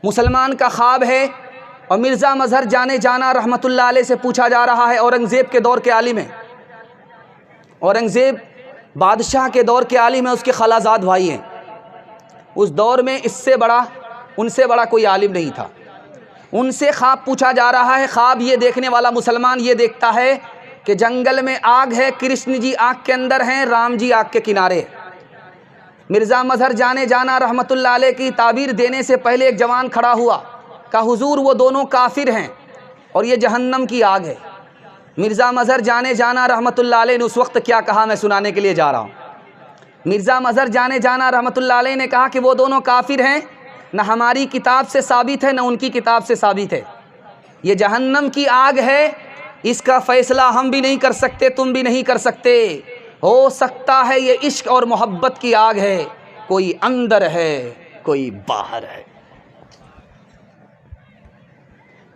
مسلمان کا خواب ہے، اور مرزا مظہر جانے جانا رحمۃ اللہ علیہ سے پوچھا جا رہا ہے، اورنگزیب کے دور کے عالم ہیں، اورنگزیب بادشاہ کے دور کے عالم ہیں، اس کے خالازاد بھائی ہیں۔ اس دور میں ان سے بڑا کوئی عالم نہیں تھا۔ ان سے خواب پوچھا جا رہا ہے۔ خواب یہ دیکھنے والا مسلمان یہ دیکھتا ہے کہ جنگل میں آگ ہے، کرشن جی آگ کے اندر ہیں، رام جی آگ کے کنارے۔ مرزا مظہر جانے جانا رحمۃ اللہ علیہ کی تعبیر دینے سے پہلے ایک جوان کھڑا ہوا، کہا حضور وہ دونوں کافر ہیں اور یہ جہنم کی آگ ہے۔ مرزا مظہر جانے جانا رحمۃ اللہ علیہ نے اس وقت کیا کہا، میں سنانے کے لیے جا رہا ہوں۔ مرزا مظہر جانے جانا رحمۃ اللہ علیہ نے کہا کہ وہ دونوں کافر ہیں، نہ ہماری کتاب سے ثابت ہے نہ ان کی کتاب سے ثابت ہے، یہ جہنم کی آگ ہے، اس کا فیصلہ ہم بھی نہیں کر سکتے، تم بھی نہیں کر سکتے۔ ہو سکتا ہے یہ عشق اور محبت کی آگ ہے، کوئی اندر ہے کوئی باہر ہے۔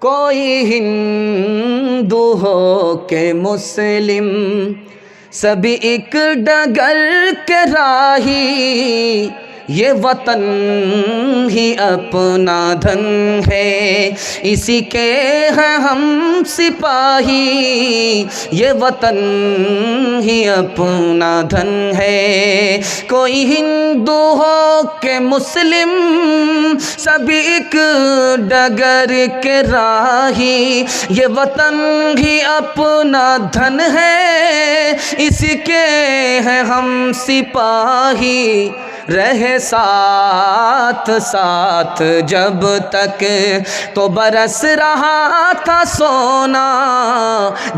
کوئی ہندو ہو کہ مسلم، سبھی ایک ڈگر کے راہی، یہ وطن ہی اپنا دھن ہے، اسی کے ہیں ہم سپاہی، یہ وطن ہی اپنا دھن ہے۔ کوئی ہندو ہو کہ مسلم، سبھی ایک ڈگر کے راہی، یہ وطن ہی اپنا دھن ہے، اسی کے ہیں ہم سپاہی، رہے ساتھ ساتھ جب تک تو برس رہا تھا سونا،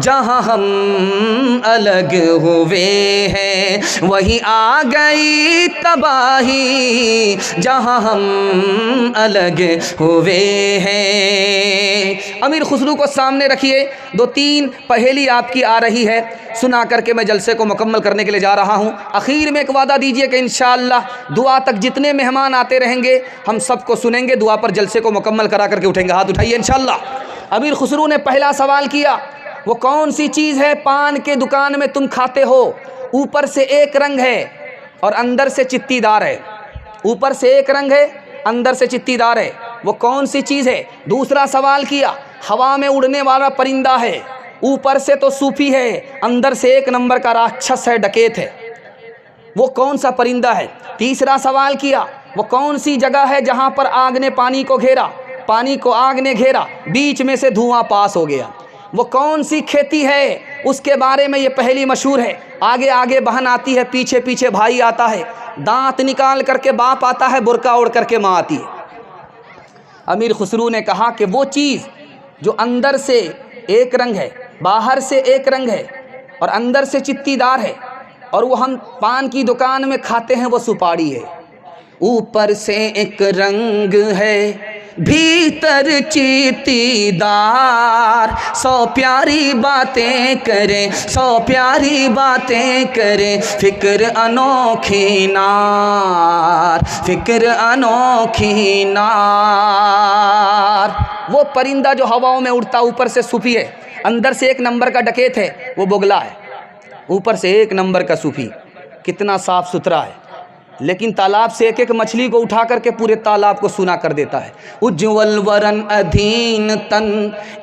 جہاں ہم الگ ہوئے ہیں وہی آ گئی تباہی، جہاں ہم الگ ہوئے ہیں۔ امیر خسرو کو سامنے رکھیے، 2-3 پہیلی آپ کی آ رہی ہے، سنا کر کے میں جلسے کو مکمل کرنے کے لیے جا رہا ہوں۔ اخیر میں ایک وعدہ دیجئے کہ انشاءاللہ دعا تک جتنے مہمان آتے رہیں گے ہم سب کو سنیں گے، دعا پر جلسے کو مکمل کرا کر کے اٹھیں گے۔ ہاتھ اٹھائیے انشاءاللہ۔ امیر خسرو نے پہلا سوال کیا، وہ کون سی چیز ہے پان کے دکان میں تم کھاتے ہو، اوپر سے ایک رنگ ہے اور اندر سے چتی دار ہے، اوپر سے ایک رنگ ہے اندر سے چتی دار ہے، وہ کون سی چیز ہے؟ دوسرا سوال کیا، ہوا میں اڑنے والا پرندہ ہے، اوپر سے تو صوفی ہے اندر سے 1 نمبر کا راکشس ہے، ڈکیت ہے، وہ کون سا پرندہ ہے؟ تیسرا سوال کیا، وہ کون سی جگہ ہے جہاں پر آگ نے پانی کو گھیرا، پانی کو آگ نے گھیرا، بیچ میں سے دھواں پاس ہو گیا، وہ کون سی کھیتی ہے؟ اس کے بارے میں یہ پہلی مشہور ہے، آگے آگے بہن آتی ہے، پیچھے پیچھے بھائی آتا ہے، دانت نکال کر کے باپ آتا ہے، برقع اوڑھ کر کے ماں آتی ہے۔ امیر خسرو نے کہا کہ وہ چیز جو اندر سے ایک رنگ ہے، باہر سے ایک رنگ ہے اور اندر سے چتی دار ہے، اور وہ ہم پان کی دکان میں کھاتے ہیں، وہ سپاڑی ہے، اوپر سے ایک رنگ ہے بھیتر چیتی دار، 100 پیاری باتیں کریں 100 پیاری باتیں کریں، فکر انوکھی نار فکر انوکھی نار۔ وہ پرندہ جو ہواؤں میں اڑتا اوپر سے صوفی ہے، اندر سے 1 نمبر کا ڈکیت ہے، وہ بگلا ہے، اوپر سے 1 نمبر کا صوفی، کتنا صاف ستھرا ہے، لیکن تالاب سے ایک مچھلی کو اٹھا کر کے پورے تالاب کو سونا کر دیتا ہے۔ اجول ورن ادھین تن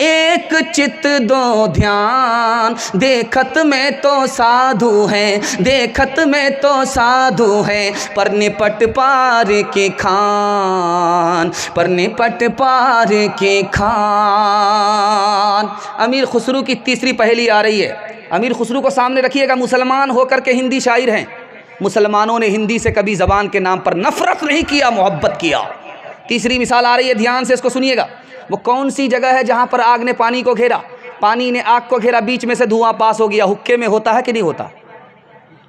ایک چت دو دھیان، دیکھت میں تو سادھو ہے دیکھت میں تو سادھو ہے، پر نپٹ پار کی کھان پر نپٹ پار کی کھان۔ امیر خسرو کی تیسری پہیلی آ رہی ہے، امیر خسرو کو سامنے رکھیے گا، مسلمان ہو کر کے ہندی شاعر ہیں، مسلمانوں نے ہندی سے کبھی زبان کے نام پر نفرت نہیں کیا، محبت کیا۔ تیسری مثال آ رہی ہے، دھیان سے اس کو سنیے گا، وہ کون سی جگہ ہے جہاں پر آگ نے پانی کو گھیرا، پانی نے آگ کو گھیرا، بیچ میں سے دھواں پاس ہو گیا، حقے میں ہوتا ہے کہ نہیں ہوتا؟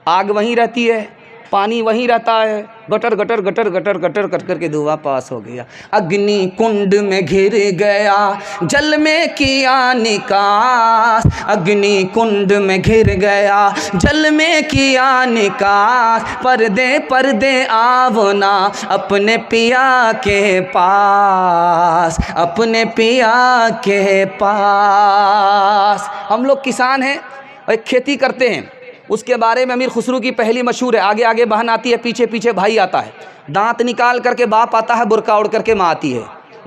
آگ وہیں رہتی ہے، پانی وہیں رہتا ہے، gutter gutter gutter gutter gutter کر کر کے دھواں پاس ہو گیا۔ اگنی کنڈ میں گر گیا جل میں کیا نکاس، اگنی کنڈ میں گر گیا جل میں کیا نکاس، پردے پردے آونا اپنے پیا کے پاس اپنے پیا کے پاس۔ ہم لوگ کسان ہیں اور ایک کھیتی کرتے ہیں، اس کے بارے میں امیر خسرو کی پہلی مشہور ہے، آگے آگے بہن آتی ہے، پیچھے پیچھے بھائی آتا ہے، دانت نکال کر کے باپ آتا ہے، برقع اوڑھ کر کے ماں آتی ہے،